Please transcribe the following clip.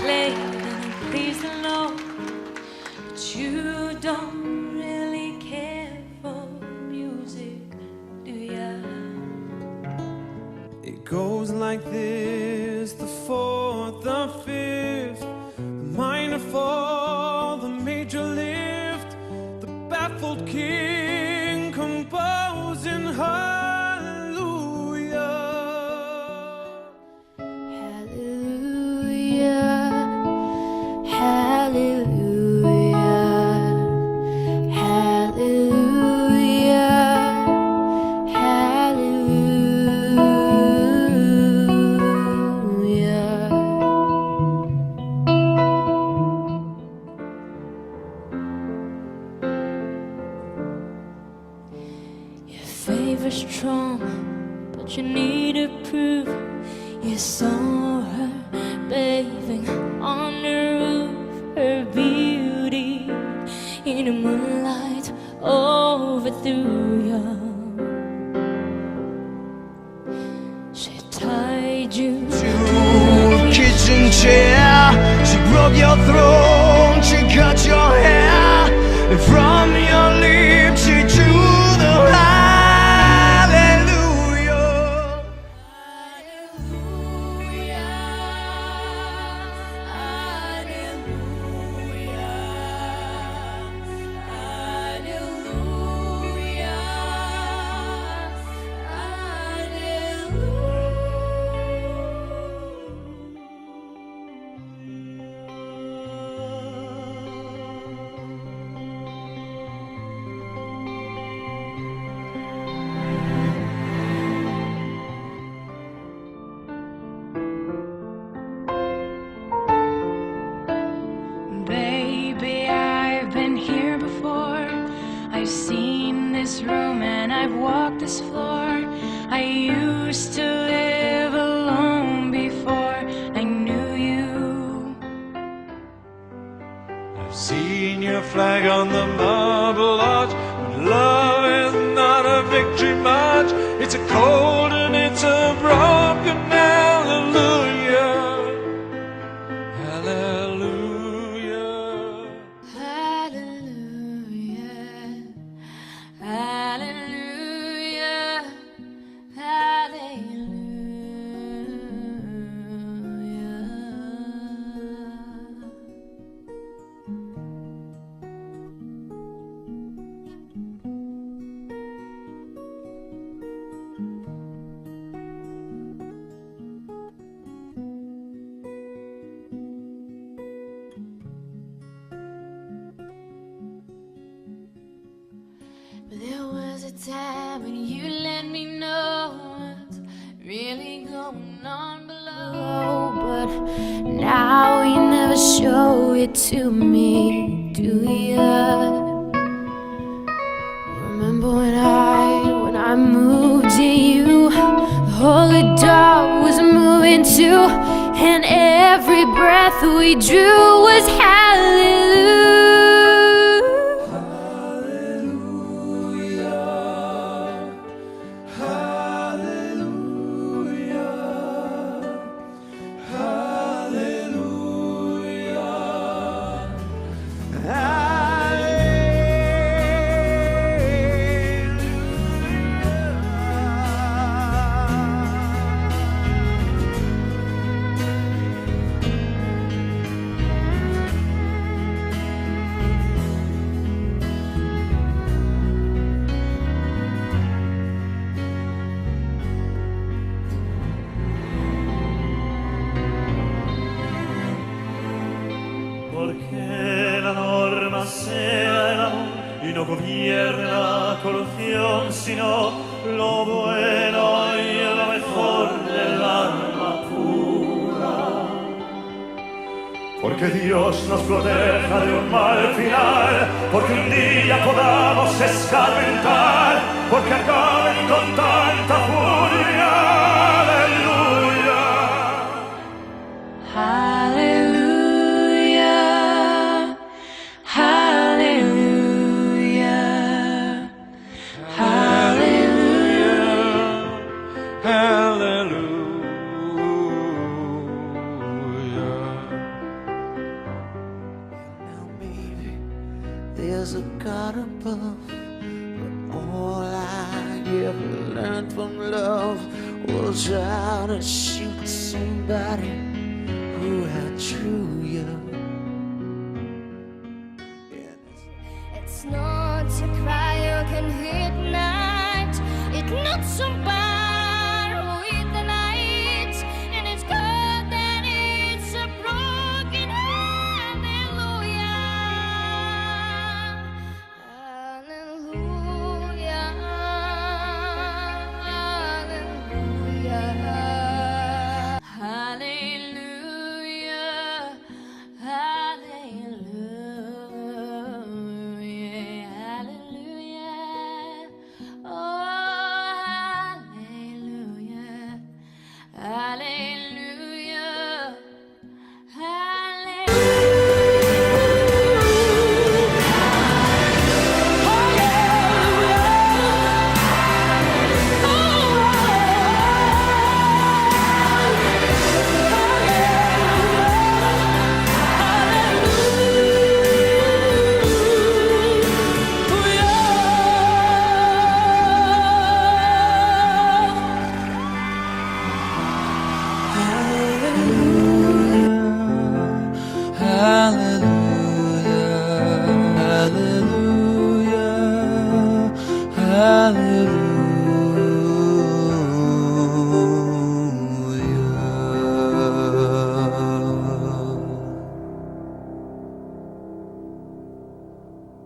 played and it pleased the Lord. But you don't really care for music, do ya? It goes like this: the fourth, the fifth, the minor fall, the major lift, the baffled king composing hallelujah. Hallelujah, hallelujah, hallelujah, hallelujah. Your favor's strong, but you need to prove. You saw her bathing on the roof, her beauty in the moonlight overthrew you. She tied you to a kitchen chair. She broke your throat, she cut your hair, and from your lips she drew the hallelujah. Baby, I've been here before. I've seen this room and I've walked this floor. I used to live alone before I knew you. I've seen your flag on the marble arch, but love is not a victory march. It's a cold and it's a broken hallelujah. Hallelujah. Hallelujah, hallelujah, hallelujah. But there was a time when you let me know what's really going on below. But now you never show it to me, do ya? Remember when I moved in you, the holy dog was moving too, and every breath we drew was hallelujah. Porque la norma sea el amor y no gobierna la corrupción, sino lo bueno y lo mejor del alma pura. Porque Dios nos proteja de un mal final, porque un día podamos escarmentar, porque acaben con tanta furia. Aleluya. Hallelujah, hallelujah, hallelujah, Hallelujah. ever learned from love was how to shoot somebody who outdrew you. It's not to cry you can hit night. It's not somebody with the night. And it's good that it's a broken hallelujah. Hallelujah. Hallelujah. Hallelujah. Hallelujah. Hallelujah. Oh, hallelujah. Hallelujah. Hallelujah, hallelujah, hallelujah.